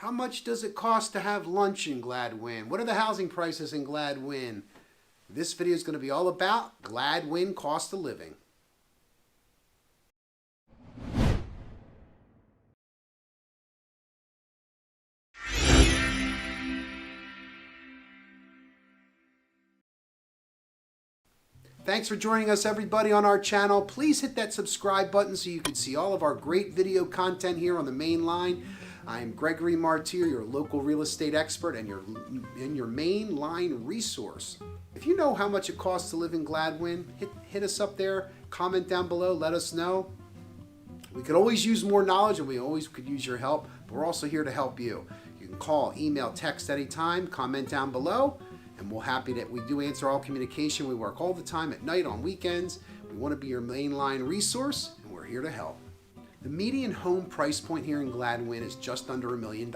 How much does it cost to have lunch in Gladwyne? What are the housing prices in Gladwyne? This video is going to be all about Gladwyne cost of living. Thanks for joining us, everybody, on our channel. Please hit that subscribe button so you can see all of our great video content here on the main line. I'm Gregory Martyr, your local real estate expert and your main line resource. If you know how much it costs to live in Gladwyne, hit us up there, comment down below, let us know. We could always use more knowledge and we always could use your help, but we're also here to help you. You can call, email, text anytime, comment down below. And we're happy that we do answer all communication. We work all the time at night, on weekends. We want to be your mainline resource, and we're here to help. The median home price point here in Gladwyne is just under $1 million.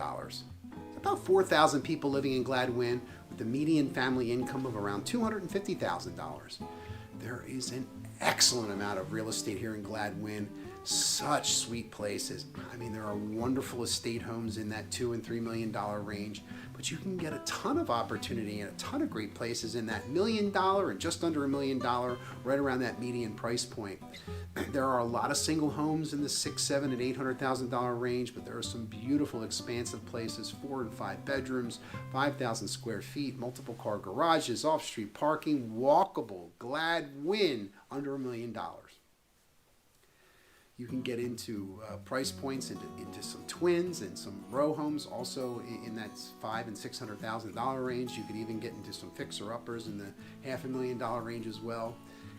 About 4,000 people living in Gladwyne with the median family income of around $250,000. There is an excellent amount of real estate here in Gladwyne. Such sweet places. I mean, there are wonderful estate homes in that $2 and $3 million range, but you can get a ton of opportunity and a ton of great places in that $1 million and just under $1 million, right around that median price point. There are a lot of single homes in the $600,000, $700,000, and $800,000 range, but there are some beautiful, expansive places, 4 and 5 bedrooms, 5,000 square feet, multiple car garages, off-street parking, walkable, Gladwyne, under $1 million. You can get into price points into some twins and some row homes, also in that $500,000 and $600,000 range. You could even get into some fixer-uppers in the $500,000 range as well.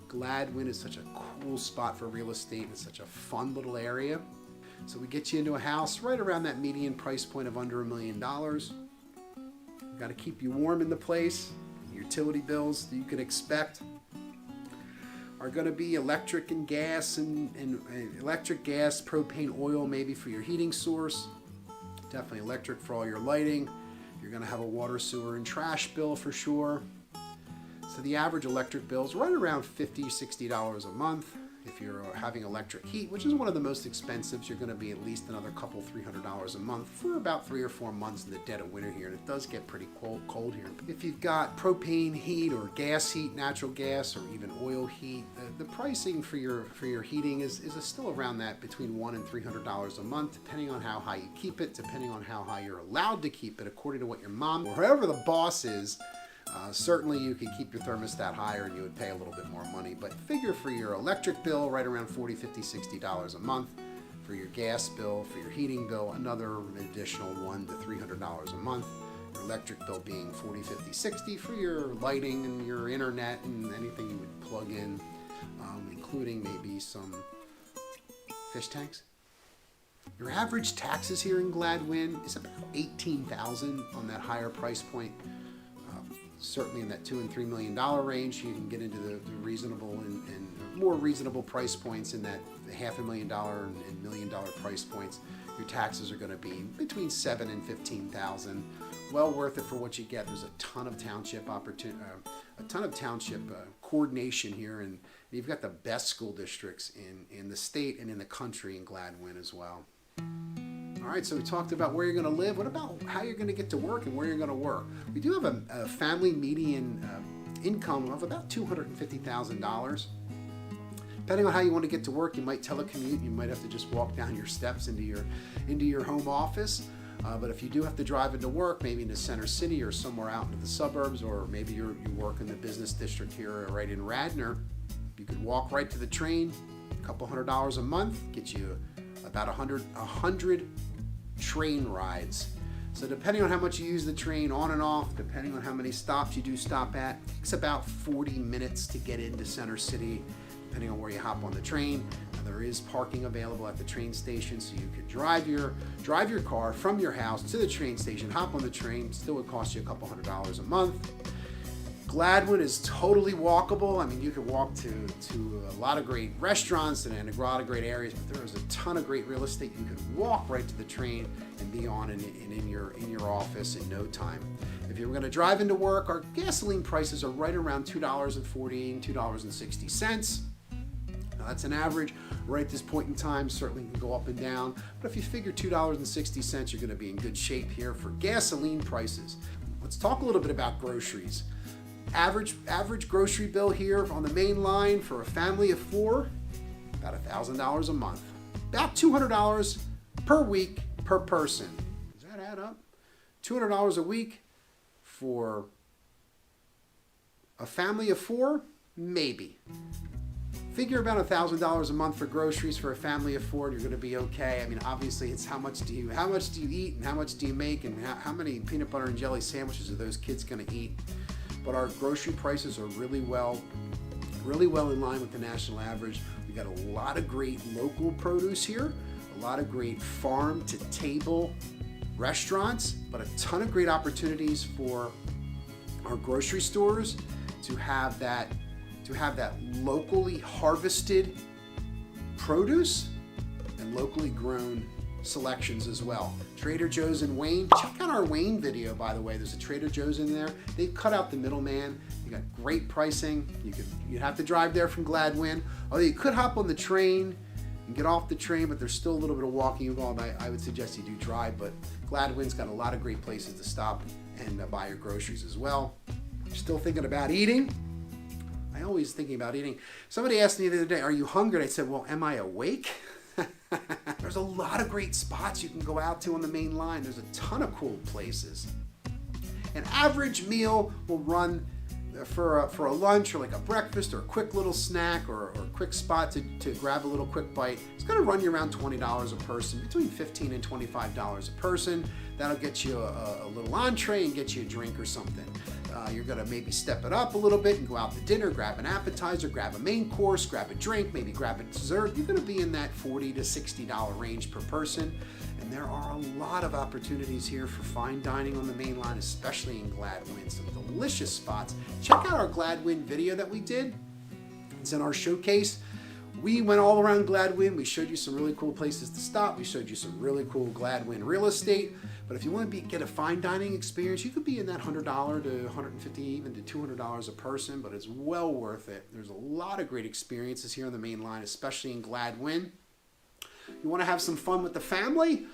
Gladwyne is such a cool spot for real estate. It's such a fun little area. So we get you into a house right around that median price point of under $1 million. We've got to keep you warm in the place. Utility bills that you could expect are going to be electric and gas and electric, gas, propane, oil maybe for your heating source. Definitely electric for all your lighting. You're going to have a water, sewer, and trash bill for sure. So the average electric bill is right around $50, $60 a month. If you're having electric heat, which is one of the most expensive, you're going to be at least another couple, $300 a month for about 3 or 4 months in the dead of winter here. And it does get pretty cold here. If you've got propane heat or gas heat, natural gas, or even oil heat, the pricing for your heating is still around that between $100 and $300 a month, depending on how high you keep it, depending on how high you're allowed to keep it, according to what your mom or whoever the boss is. Certainly you could keep your thermostat higher and you would pay a little bit more money, but figure for your electric bill right around $40, $50, $60 a month. For your gas bill, for your heating bill, another additional $100 to $300 a month. Your electric bill being $40, $50, $60 for your lighting and your internet and anything you would plug in, including maybe some fish tanks. Your average taxes here in Gladwyne is about $18,000 on that higher price point. Certainly in that $2 and $3 million range, you can get into the reasonable and more reasonable price points in that $500,000 and $1 million price points. Your taxes are going to be between $7,000 and $15,000. Well worth it for what you get. There's a ton of township coordination here, and you've got the best school districts in the state and in the country in Gladwyne as well. All right, so we talked about where you're going to live. What about how you're going to get to work and where you're going to work? We do have a family median income of about $250,000. Depending on how you want to get to work, you might telecommute. You might have to just walk down your steps into your home office. But if you do have to drive into work, maybe into Center City or somewhere out into the suburbs, or maybe you work in the business district here right in Radnor, you could walk right to the train. A couple $100 a month, get you about 100 train rides. So depending on how much you use the train on and off, depending on how many stops you do stop at, it takes about 40 minutes to get into Center City, depending on where you hop on the train. Now, there is parking available at the train station, so you could drive your car from your house to the train station, hop on the train. Still would cost you a couple $100 a month. Gladwyne is totally walkable. I mean, you could walk to a lot of great restaurants and a lot of great areas, but there is a ton of great real estate. You could walk right to the train and be on and in your office in no time. If you're going to drive into work, our gasoline prices are right around $2.40 and $2.60. Now that's an average. Right at this point in time, certainly can go up and down. But if you figure $2.60, you're going to be in good shape here for gasoline prices. Let's talk a little bit about groceries. Average grocery bill here on the main line for a family of 4, about $1,000 a month. About $200 per week per person. Does that add up? $200 a week for a family of 4? Maybe. Figure about $1,000 a month for groceries for a family of 4, and you're going to be okay. I mean, obviously, it's how much do you eat, and how much do you make, and how many peanut butter and jelly sandwiches are those kids going to eat? But our grocery prices are really well in line with the national average. We got a lot of great local produce here, a lot of great farm to table restaurants, but a ton of great opportunities for our grocery stores to have that locally harvested produce and locally grown selections as well. Trader Joe's in Wayne. Check out our Wayne video, by the way. There's a Trader Joe's in there. They cut out the middleman. You got great pricing. You'd have to drive there from Gladwyne. Although you could hop on the train and get off the train, but there's still a little bit of walking involved. I would suggest you do drive, but Gladwyne's got a lot of great places to stop and buy your groceries as well. Still thinking about eating? I always thinking about eating. Somebody asked me the other day, are you hungry? I said, well, am I awake? There's a lot of great spots you can go out to on the main line. There's a ton of cool places. An average meal will run for a lunch or like a breakfast or a quick little snack or a quick spot to grab a little quick bite. It's going to run you around $20 a person, between $15 and $25 a person. That'll get you a little entree and get you a drink or something. You're going to maybe step it up a little bit and go out to dinner, grab an appetizer, grab a main course, grab a drink, maybe grab a dessert. You're going to be in that $40 to $60 range per person. And there are a lot of opportunities here for fine dining on the main line, especially in Gladwyne. Some delicious spots. Check out our Gladwyne video that we did. It's in our showcase. We went all around Gladwyne. We showed you some really cool places to stop. We showed you some really cool Gladwyne real estate. But if you want to get a fine dining experience, you could be in that $100 to $150, even to $200 a person, but it's well worth it. There's a lot of great experiences here on the main line, especially in Gladwyne. You want to have some fun with the family?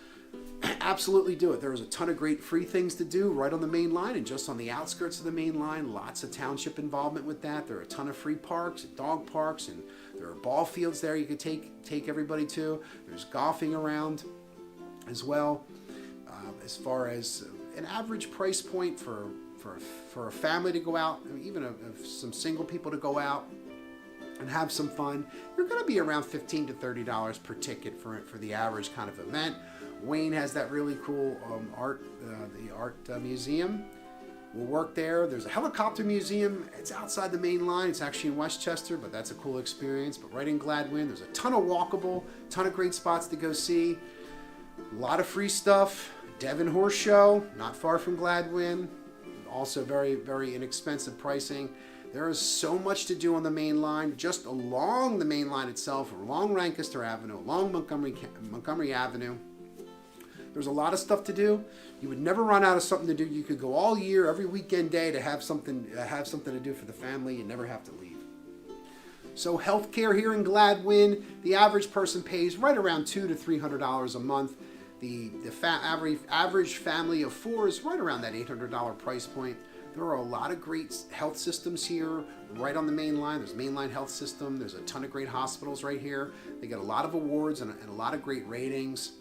Absolutely do it. There's a ton of great free things to do right on the main line and just on the outskirts of the main line. Lots of township involvement with that. There are a ton of free parks, dog parks, and there are ball fields there you could take everybody to. There's golfing around as well. As far as an average price point for a family to go out, even some single people to go out and have some fun, you're going to be around $15 to $30 per ticket for the average kind of event. Wayne has that really cool art museum. We'll work there. There's a helicopter museum. It's outside the main line. It's actually in Westchester, but that's a cool experience. But right in Gladwyne, there's a ton of walkable, ton of great spots to go see. A lot of free stuff. Devon Horse Show, not far from Gladwyne. Also very, very inexpensive pricing. There is so much to do on the main line, just along the main line itself, along Lancaster Avenue, along Montgomery Avenue. There's a lot of stuff to do. You would never run out of something to do. You could go all year, every weekend day to have something to do for the family. You never have to leave. So healthcare here in Gladwyne, the average person pays right around $200 to $300 a month. The average family of 4 is right around that $800 price point. There are a lot of great health systems here right on the main line. There's Mainline Health System. There's a ton of great hospitals right here. They get a lot of awards and a lot of great ratings.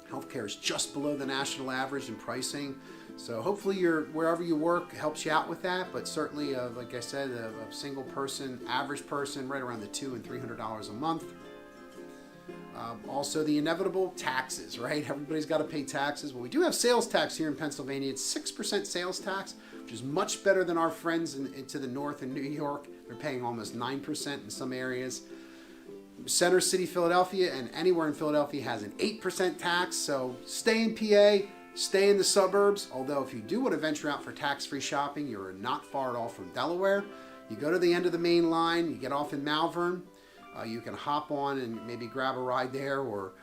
Healthcare is just below the national average in pricing. So hopefully wherever you work helps you out with that. But certainly, like I said, a single person, average person, right around the $200 and $300 a month. Also the inevitable taxes, right? Everybody's got to pay taxes. Well, we do have sales tax here in Pennsylvania. It's 6% sales tax, which is much better than our friends to the north in New York. They're paying almost 9% in some areas. Center City, Philadelphia, and anywhere in Philadelphia has an 8% tax. So stay in PA, stay in the suburbs. Although if you do want to venture out for tax-free shopping, you're not far at all from Delaware. You go to the end of the main line, you get off in Malvern. You can hop on and maybe grab a ride there, or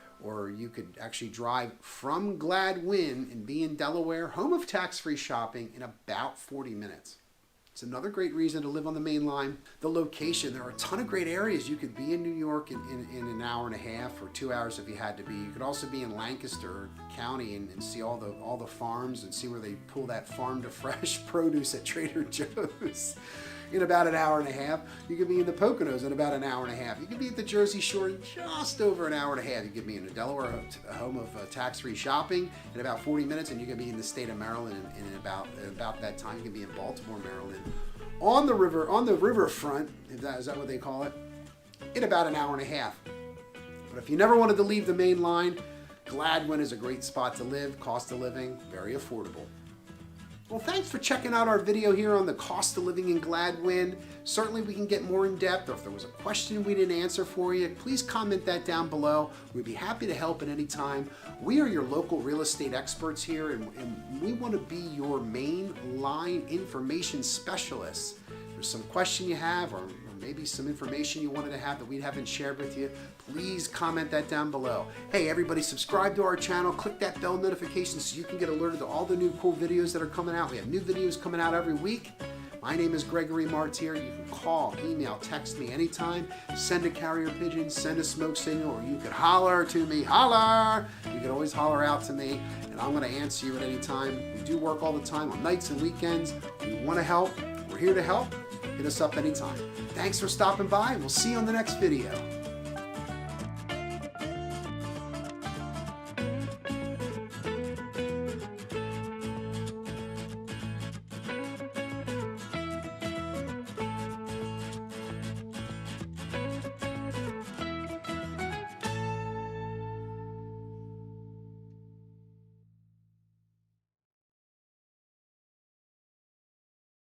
you could actually drive from Gladwyne and be in Delaware, home of tax-free shopping, in about 40 minutes. It's another great reason to live on the main line. The location, there are a ton of great areas. You could be in New York in an hour and a half or 2 hours if you had to be. You could also be in Lancaster County and see all the farms and see where they pull that farm to fresh produce at Trader Joe's in about an hour and a half. You could be in the Poconos in about an hour and a half. You could be at the Jersey Shore in just over an hour and a half. You could be in the Delaware, home of tax-free shopping, in about 40 minutes, and you could be in the state of Maryland in about that time. You could be in Baltimore, Maryland, on the riverfront, is that what they call it, in about an hour and a half. But if you never wanted to leave the main line, Gladwyne is a great spot to live. Cost of living, very affordable. Well, thanks for checking out our video here on the cost of living in Gladwyne. Certainly we can get more in depth, or if there was a question we didn't answer for you, please comment that down below. We'd be happy to help at any time. We are your local real estate experts here, and we want to be your main line information specialists. If there's some question you have, or maybe some information you wanted to have that we haven't shared with you, please comment that down below. Hey, everybody, subscribe to our channel, click that bell notification so you can get alerted to all the new cool videos that are coming out. We have new videos coming out every week. My name is Gregory Martier. You can call, email, text me anytime, send a carrier pigeon, send a smoke signal, or you could holler to me. Holler! You can always holler out to me, and I'm going to answer you at any time. We do work all the time on nights and weekends. We want to help. We're here to help. Hit us up anytime. Thanks for stopping by, and we'll see you on the next video.